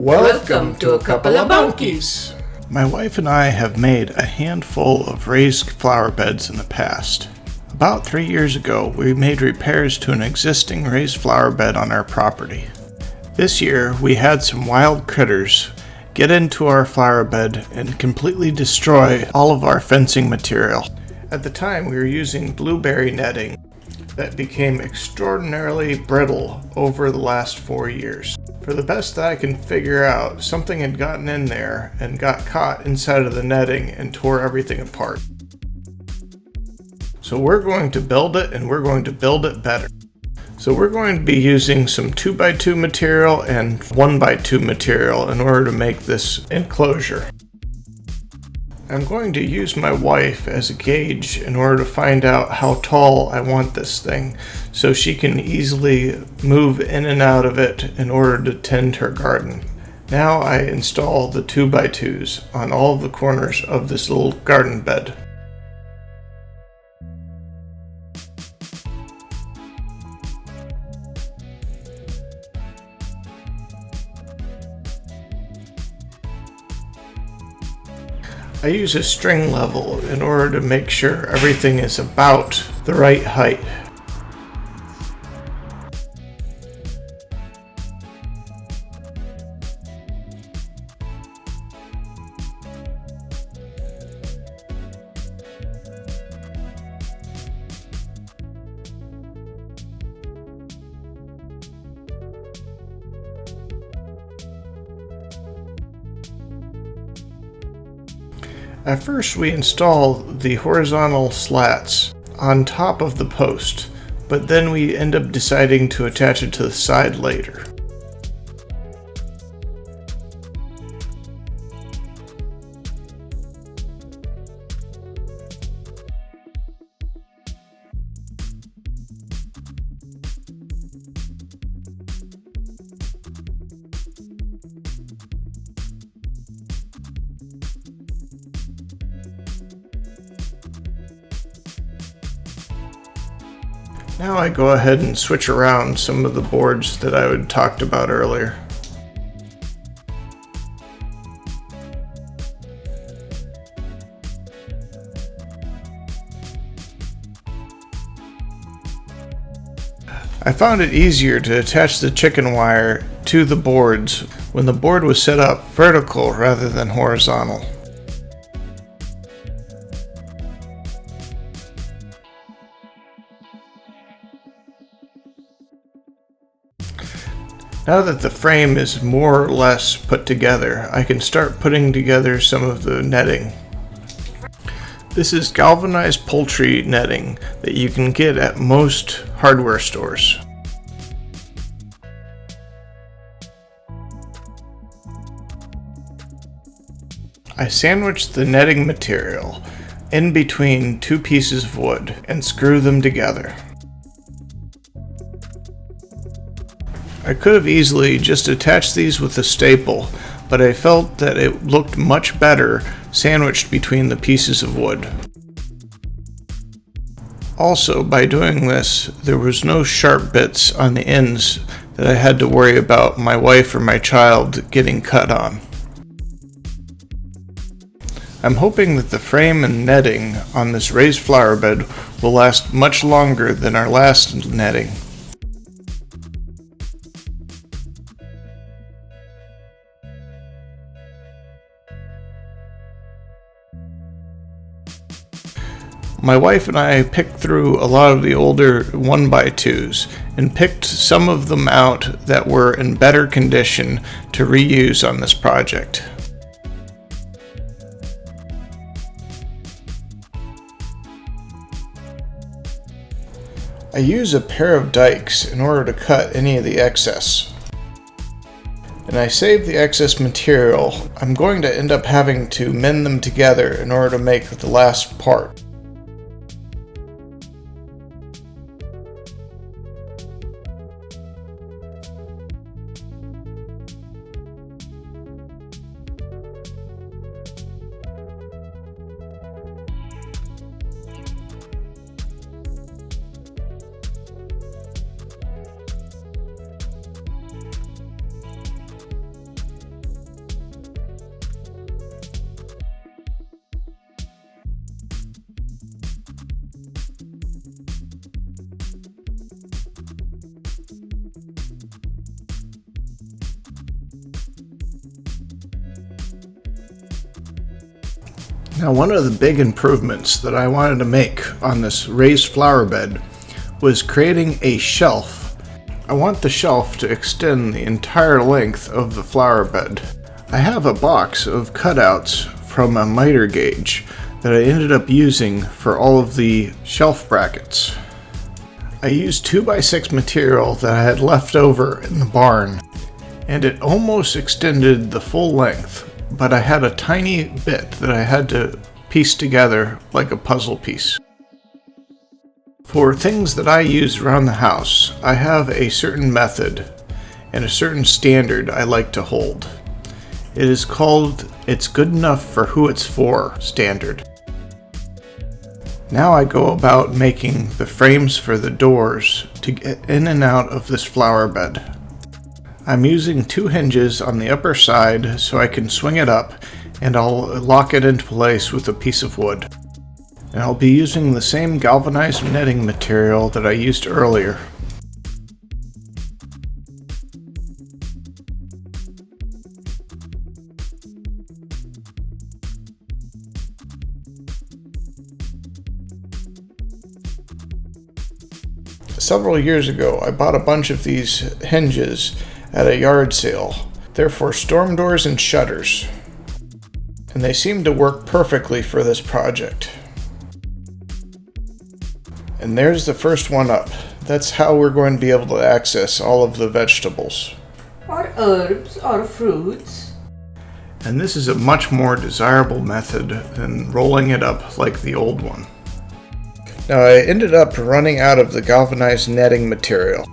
Welcome to a couple of monkeys. My wife and I have made a handful of raised flower beds in the past. About 3 years ago, we made repairs to an existing raised flower bed on our property. This year, we had some wild critters get into our flower bed and completely destroy all of our fencing material. At the time, we were using blueberry netting that became extraordinarily brittle over the last 4 years. For the best that I can figure out, something had gotten in there and got caught inside of the netting and tore everything apart. So we're going to build it, and we're going to build it better. So we're going to be using some 2x2 material and 1x2 material in order to make this enclosure. I'm going to use my wife as a gauge in order to find out how tall I want this thing, so she can easily move in and out of it in order to tend her garden. Now I install the 2x2s on all of the corners of this little garden bed. I use a string level in order to make sure everything is about the right height. At first, we install the horizontal slats on top of the post, but then we end up deciding to attach it to the side later. Now I go ahead and switch around some of the boards that I had talked about earlier. I found it easier to attach the chicken wire to the boards when the board was set up vertical rather than horizontal. Now that the frame is more or less put together, I can start putting together some of the netting. This is galvanized poultry netting that you can get at most hardware stores. I sandwich the netting material in between two pieces of wood and screw them together. I could have easily just attached these with a staple, but I felt that it looked much better sandwiched between the pieces of wood. Also, by doing this, there was no sharp bits on the ends that I had to worry about my wife or my child getting cut on. I'm hoping that the frame and netting on this raised flower bed will last much longer than our last netting. My wife and I picked through a lot of the older 1x2s and picked some of them out that were in better condition to reuse on this project. I use a pair of dikes in order to cut any of the excess. And I save the excess material. I'm going to end up having to mend them together in order to make the last part. Now, one of the big improvements that I wanted to make on this raised flower bed was creating a shelf. I want the shelf to extend the entire length of the flower bed. I have a box of cutouts from a miter gauge that I ended up using for all of the shelf brackets. I used 2x6 material that I had left over in the barn, and it almost extended the full length, but I had a tiny bit that I had to piece together like a puzzle piece. For things that I use around the house, I have a certain method and a certain standard I like to hold. It is called "it's good enough for who it's for" standard. Now I go about making the frames for the doors to get in and out of this flower bed. I'm using 2 hinges on the upper side so I can swing it up, and I'll lock it into place with a piece of wood. And I'll be using the same galvanized netting material that I used earlier. Several years ago, I bought a bunch of these hinges at a yard sale. They're for storm doors and shutters, and they seem to work perfectly for this project. And there's the first one up. That's how we're going to be able to access all of the vegetables. Or herbs or fruits. And this is a much more desirable method than rolling it up like the old one. Now, I ended up running out of the galvanized netting material.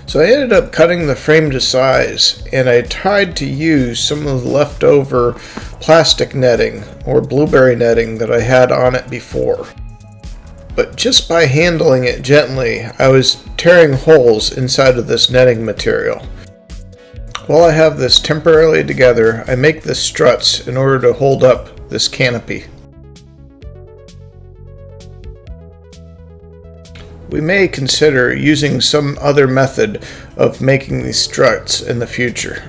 So I ended up cutting the frame to size, and I tried to use some of the leftover plastic netting or blueberry netting that I had on it before. But just by handling it gently, I was tearing holes inside of this netting material. While I have this temporarily together, I make the struts in order to hold up this canopy. We may consider using some other method of making these struts in the future.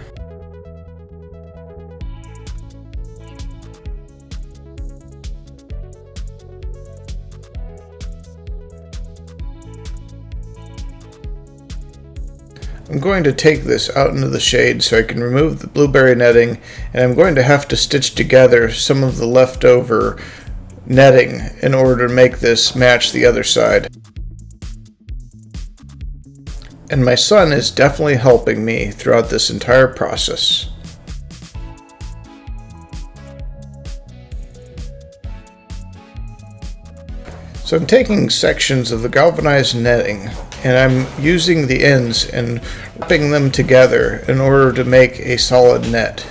I'm going to take this out into the shade so I can remove the blueberry netting, and I'm going to have to stitch together some of the leftover netting in order to make this match the other side. And my son is definitely helping me throughout this entire process. So I'm taking sections of the galvanized netting, and I'm using the ends and wrapping them together in order to make a solid net.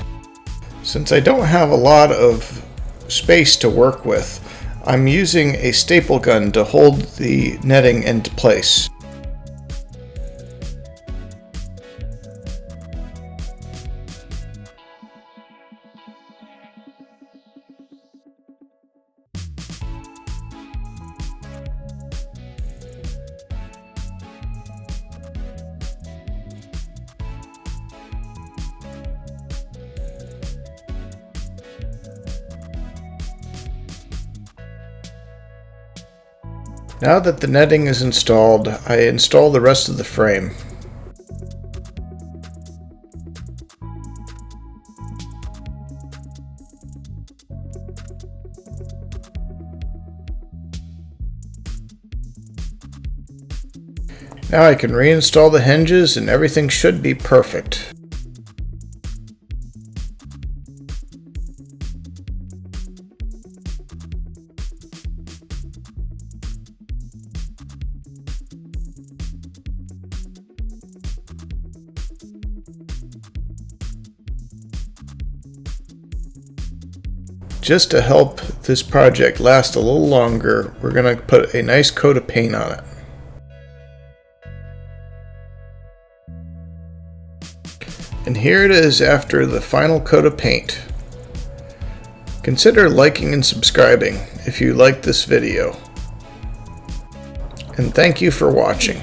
Since I don't have a lot of space to work with, I'm using a staple gun to hold the netting into place. Now that the netting is installed, I install the rest of the frame. Now I can reinstall the hinges and everything should be perfect. Just to help this project last a little longer, we're going to put a nice coat of paint on it. And here it is after the final coat of paint. Consider liking and subscribing if you liked this video. And thank you for watching.